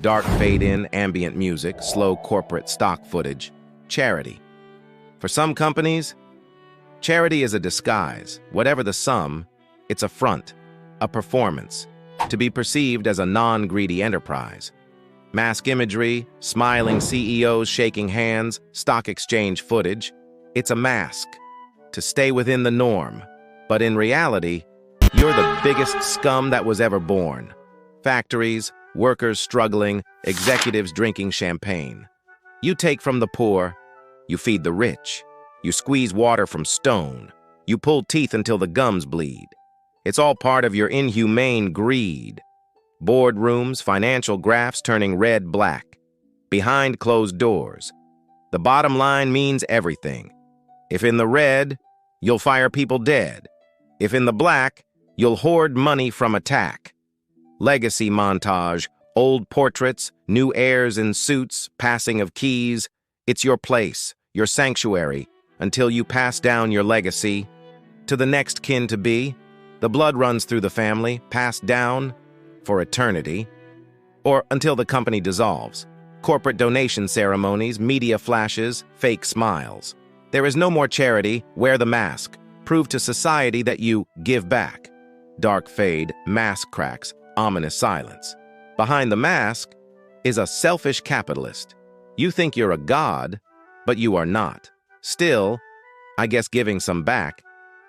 Dark fade-in, ambient music, slow corporate stock footage. Charity. For some companies, charity is a disguise. Whatever the sum, it's a front, a performance, to be perceived as a non-greedy enterprise. Mask imagery, smiling CEOs shaking hands, stock exchange footage. It's a mask to stay within the norm. But in reality, you're the biggest scum that was ever born. Factories, workers struggling, executives drinking champagne. You take from the poor, you feed the rich. You squeeze water from stone. You pull teeth until the gums bleed. It's all part of your inhumane greed. Boardrooms, financial graphs turning red black. Behind closed doors. The bottom line means everything. If in the red, you'll fire people dead. If in the black, you'll hoard money from attack. Legacy montage, old portraits, new heirs in suits, passing of keys. It's your place, your sanctuary, until you pass down your legacy to the next kin to be. The blood runs through the family, passed down for eternity, or until the company dissolves. Corporate donation ceremonies, media flashes, fake smiles. There is no more charity. Wear the mask. Prove to society that you give back. Dark fade, mask cracks, ominous silence. Behind the mask is a selfish capitalist. You think you're a god, but you are not. Still, I guess giving some back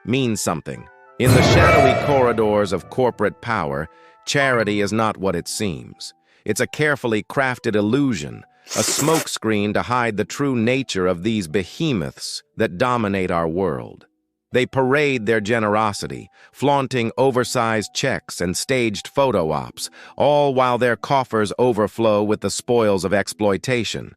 means something. In the shadowy corridors of corporate power, charity is not what it seems. It's a carefully crafted illusion, a smokescreen to hide the true nature of these behemoths that dominate our world. They parade their generosity, flaunting oversized checks and staged photo ops, all while their coffers overflow with the spoils of exploitation.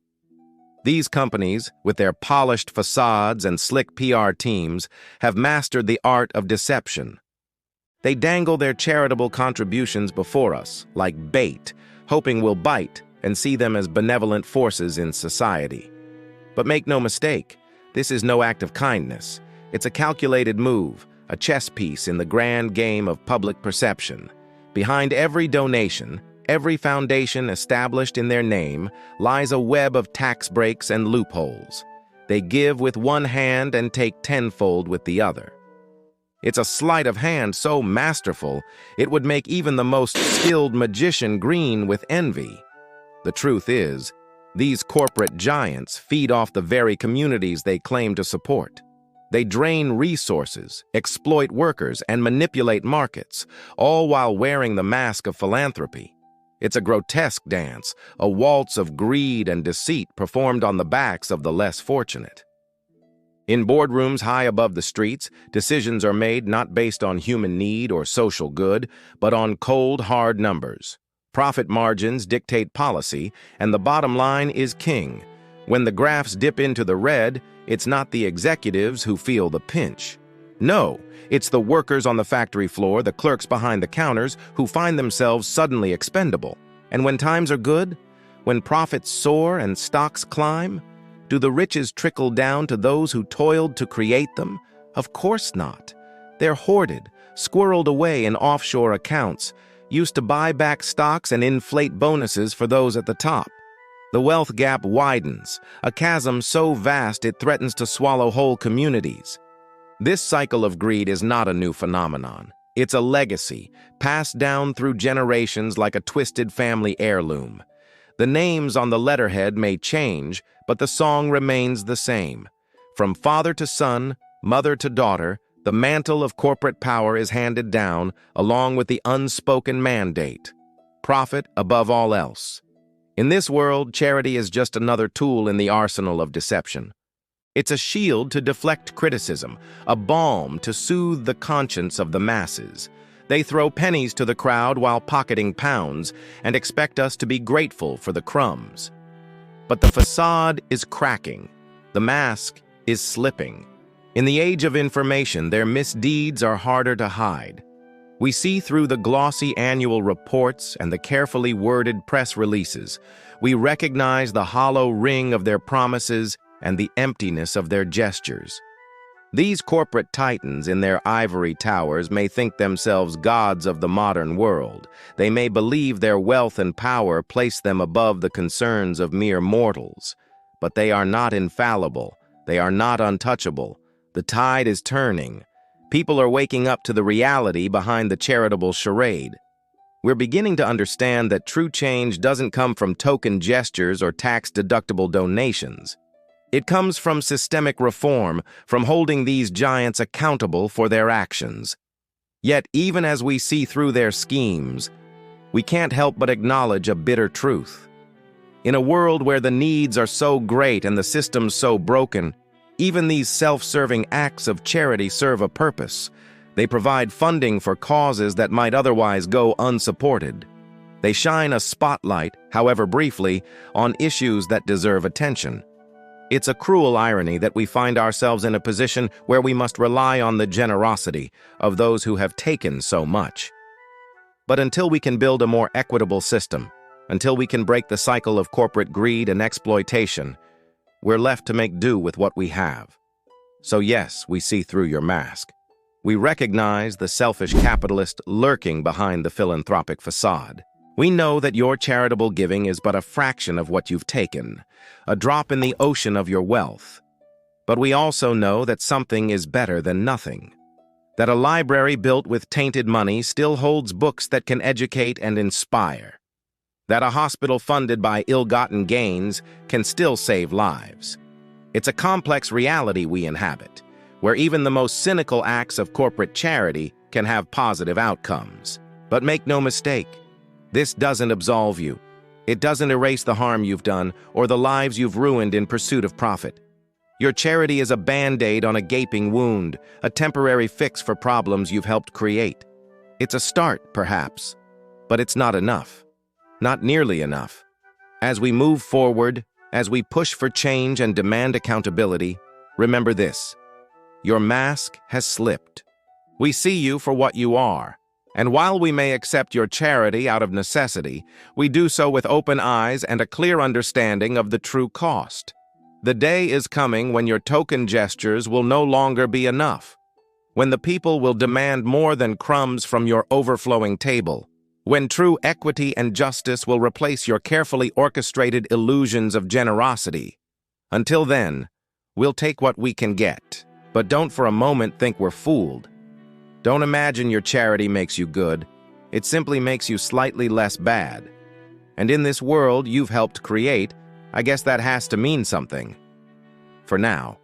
These companies, with their polished facades and slick PR teams, have mastered the art of deception. They dangle their charitable contributions before us, like bait, hoping we'll bite and see them as benevolent forces in society. But make no mistake, this is no act of kindness. It's a calculated move, a chess piece in the grand game of public perception. Behind every donation, every foundation established in their name, lies a web of tax breaks and loopholes. They give with one hand and take tenfold with the other. It's a sleight of hand so masterful, it would make even the most skilled magician green with envy. The truth is, these corporate giants feed off the very communities they claim to support. They drain resources, exploit workers, and manipulate markets, all while wearing the mask of philanthropy. It's a grotesque dance, a waltz of greed and deceit performed on the backs of the less fortunate. In boardrooms high above the streets, decisions are made not based on human need or social good, but on cold, hard numbers. Profit margins dictate policy, and the bottom line is king. When the graphs dip into the red, it's not the executives who feel the pinch. No, it's the workers on the factory floor, the clerks behind the counters, who find themselves suddenly expendable. And when times are good, when profits soar and stocks climb, do the riches trickle down to those who toiled to create them? Of course not. They're hoarded, squirreled away in offshore accounts, used to buy back stocks and inflate bonuses for those at the top. The wealth gap widens, a chasm so vast it threatens to swallow whole communities. This cycle of greed is not a new phenomenon. It's a legacy, passed down through generations like a twisted family heirloom. The names on the letterhead may change, but the song remains the same. From father to son, mother to daughter, the mantle of corporate power is handed down, along with the unspoken mandate: profit above all else. In this world, charity is just another tool in the arsenal of deception. It's a shield to deflect criticism, a balm to soothe the conscience of the masses. They throw pennies to the crowd while pocketing pounds and expect us to be grateful for the crumbs. But the facade is cracking. The mask is slipping. In the age of information, their misdeeds are harder to hide. We see through the glossy annual reports and the carefully worded press releases. We recognize the hollow ring of their promises and the emptiness of their gestures. These corporate titans in their ivory towers may think themselves gods of the modern world. They may believe their wealth and power place them above the concerns of mere mortals. But they are not infallible. They are not untouchable. The tide is turning. People are waking up to the reality behind the charitable charade. We're beginning to understand that true change doesn't come from token gestures or tax-deductible donations. It comes from systemic reform, from holding these giants accountable for their actions. Yet, even as we see through their schemes, we can't help but acknowledge a bitter truth. In a world where the needs are so great and the systems so broken, even these self-serving acts of charity serve a purpose. They provide funding for causes that might otherwise go unsupported. They shine a spotlight, however briefly, on issues that deserve attention. It's a cruel irony that we find ourselves in a position where we must rely on the generosity of those who have taken so much. But until we can build a more equitable system, until we can break the cycle of corporate greed and exploitation, we're left to make do with what we have. So yes, we see through your mask. We recognize the selfish capitalist lurking behind the philanthropic facade. We know that your charitable giving is but a fraction of what you've taken, a drop in the ocean of your wealth. But we also know that something is better than nothing. That a library built with tainted money still holds books that can educate and inspire. That a hospital funded by ill-gotten gains can still save lives. It's a complex reality we inhabit, where even the most cynical acts of corporate charity can have positive outcomes. But make no mistake, this doesn't absolve you. It doesn't erase the harm you've done or the lives you've ruined in pursuit of profit. Your charity is a band-aid on a gaping wound, a temporary fix for problems you've helped create. It's a start, perhaps, but it's not enough. Not nearly enough. As we move forward, as we push for change and demand accountability, remember this: your mask has slipped. We see you for what you are. And while we may accept your charity out of necessity, we do so with open eyes and a clear understanding of the true cost. The day is coming when your token gestures will no longer be enough, when the people will demand more than crumbs from your overflowing table, when true equity and justice will replace your carefully orchestrated illusions of generosity. Until then, we'll take what we can get, but don't for a moment think we're fooled. Don't imagine your charity makes you good. It simply makes you slightly less bad. And in this world you've helped create, I guess that has to mean something. For now.